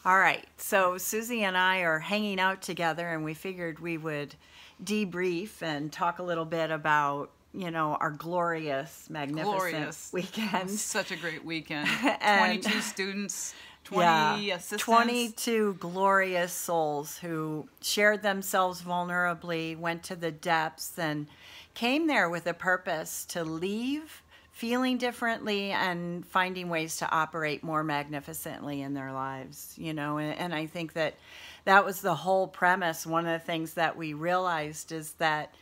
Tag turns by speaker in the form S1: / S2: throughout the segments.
S1: All right, so Susie and I are hanging out together, and we figured we would debrief and talk a little bit about, our glorious, magnificent weekend.
S2: Such a great weekend.
S1: And
S2: 22 students, 20 assistants.
S1: 22 glorious souls who shared themselves vulnerably, went to the depths, and came there with a purpose to leave feeling differently and finding ways to operate more magnificently in their lives, and I think that was the whole premise. One of the things that we realized is that,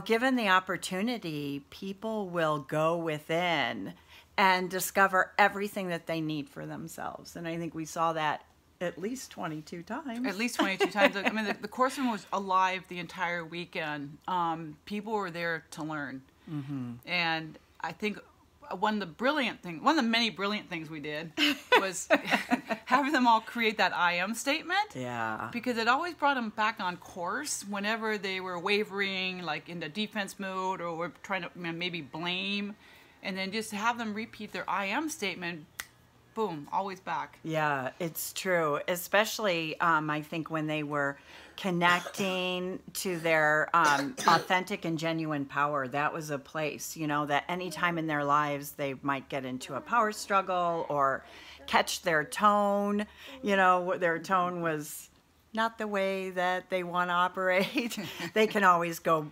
S1: given the opportunity, people will go within and discover everything that they need for themselves. And I think we saw that at least 22 times.
S2: At least 22 times. I mean, the course room was alive the entire weekend. People were there to learn. Mm-hmm. And I think one of the many brilliant things we did was having them all create that I am statement.
S1: Yeah.
S2: Because it always brought them back on course whenever they were wavering, like in the defense mode, or were trying to maybe blame. And then just have them repeat their I am statement, boom, always back.
S1: Yeah, it's true. Especially, I think when they were connecting to their authentic and genuine power, that was a place, that any time in their lives they might get into a power struggle or catch their tone, their tone was not the way that they want to operate. They can always go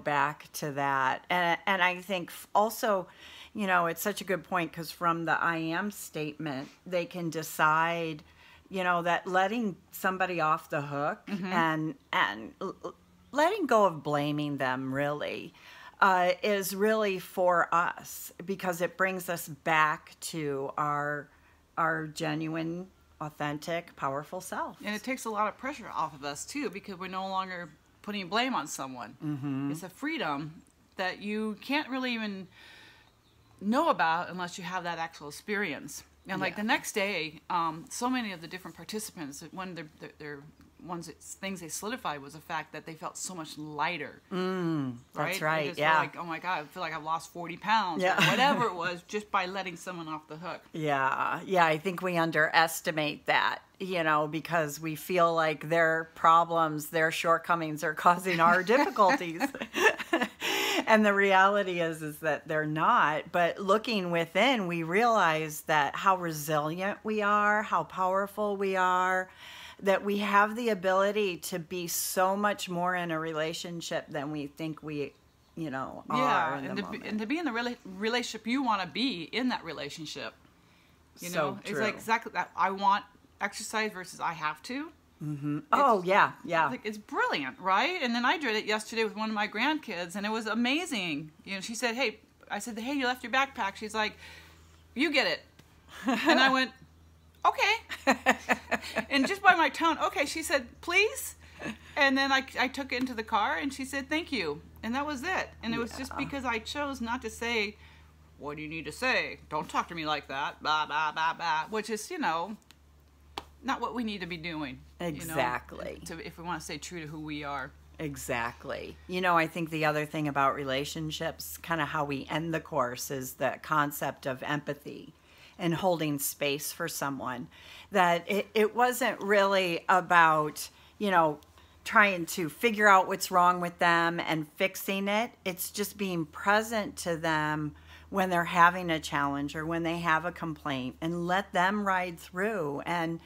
S1: back to that. And I think also, it's such a good point, because from the I am statement, they can decide, that letting somebody off the hook, mm-hmm. and letting go of blaming them really is really for us, because it brings us back to our genuine, authentic, powerful self.
S2: And it takes a lot of pressure off of us too, because we're no longer putting blame on someone. Mm-hmm. It's a freedom that you can't really even know about unless you have that actual experience. And like the next day, so many of the different participants, one of their things they solidified was the fact that they felt so much lighter.
S1: That's right.
S2: They just felt like, oh my God, I feel like I've lost 40 pounds or whatever it was, just by letting someone off the hook.
S1: Yeah, I think we underestimate that, because we feel like their problems, their shortcomings are causing our difficulties. And the reality is that they're not. But looking within, we realize that how resilient we are, how powerful we are, that we have the ability to be so much more in a relationship than we think we, are in the moment.
S2: And to be in the relationship you want to be in that relationship.
S1: So true.
S2: It's like exactly that. I want exercise versus I have to.
S1: Mm-hmm. Oh, yeah.
S2: Like, it's brilliant, right? And then I did it yesterday with one of my grandkids, and it was amazing. She said, I said, hey, you left your backpack. She's like, you get it. And I went, okay. And just by my tone, okay, she said, please. And then I took it into the car, and she said, thank you. And that was it. And it was just because I chose not to say, what do you need to say? Don't talk to me like that. Blah, blah, blah, blah. Which is, not what we need to be doing.
S1: Exactly.
S2: If we want to stay true to who we are.
S1: Exactly. I think the other thing about relationships, kind of how we end the course, is the concept of empathy and holding space for someone. That it wasn't really about, trying to figure out what's wrong with them and fixing it. It's just being present to them when they're having a challenge or when they have a complaint, and let them ride through and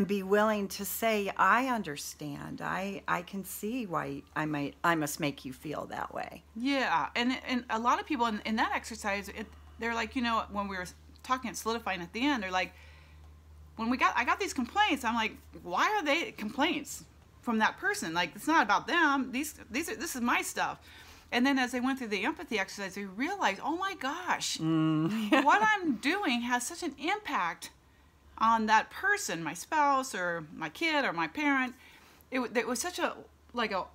S1: be willing to say, I understand. I can see why I must make you feel that way.
S2: Yeah. And a lot of people in that exercise, they're like, when we were talking and solidifying at the end, they're like, I got these complaints. I'm like, why are they complaints from that person? Like, it's not about them. This is my stuff. And then as they went through the empathy exercise, they realized, oh my gosh, what I'm doing has such an impact on that person, my spouse or my kid or my parent. It was such a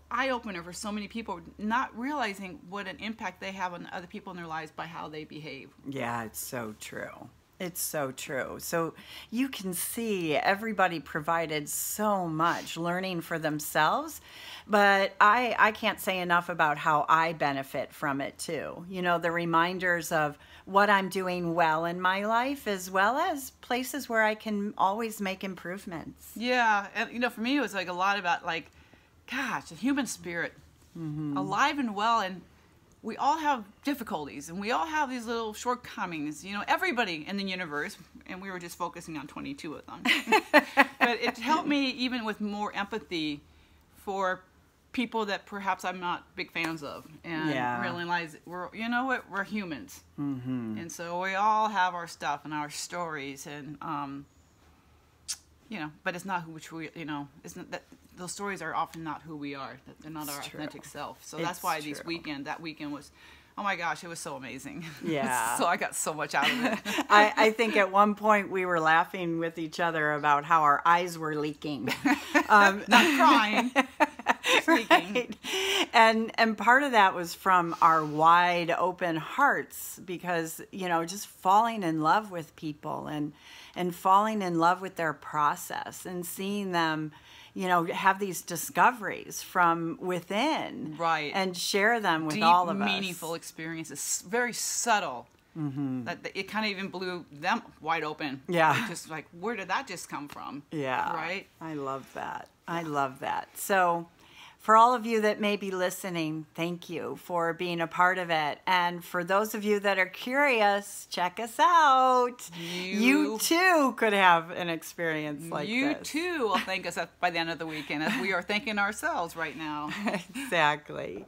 S2: eye-opener for so many people, not realizing what an impact they have on other people in their lives by how they behave.
S1: Yeah, it's so true. It's so true. So you can see everybody provided so much learning for themselves, but I can't say enough about how I benefit from it too. You know, the reminders of what I'm doing well in my life, as well as places where I can always make improvements.
S2: Yeah, and you know, for me, it was like a lot about like, gosh, the human spirit, alive and well, and we all have difficulties, and we all have these little shortcomings. You know, everybody in the universe, and we were just focusing on 22 of them. But it helped me even with more empathy for people that perhaps I'm not big fans of, and realize we're humans, and so we all have our stuff and our stories, and but it's not which we, isn't that those stories are often not who we are. They're not our authentic self. So that's why that weekend was, oh my gosh, it was so amazing.
S1: Yeah.
S2: So I got so much out of it.
S1: I think at one point we were laughing with each other about how our eyes were leaking.
S2: Not crying.
S1: Right. And part of that was from our wide open hearts, because, just falling in love with people and falling in love with their process and seeing them, have these discoveries from within.
S2: Right.
S1: And share them with
S2: deep,
S1: all of us.
S2: Meaningful experiences, very subtle. That it kind of even blew them wide open.
S1: Yeah.
S2: Just like, where did that just come from?
S1: Yeah.
S2: Right?
S1: I love that. I love that. So for all of you that may be listening, thank you for being a part of it. And for those of you that are curious, check us out. You too could have an experience like this.
S2: You too will thank us by the end of the weekend, as we are thanking ourselves right now.
S1: Exactly.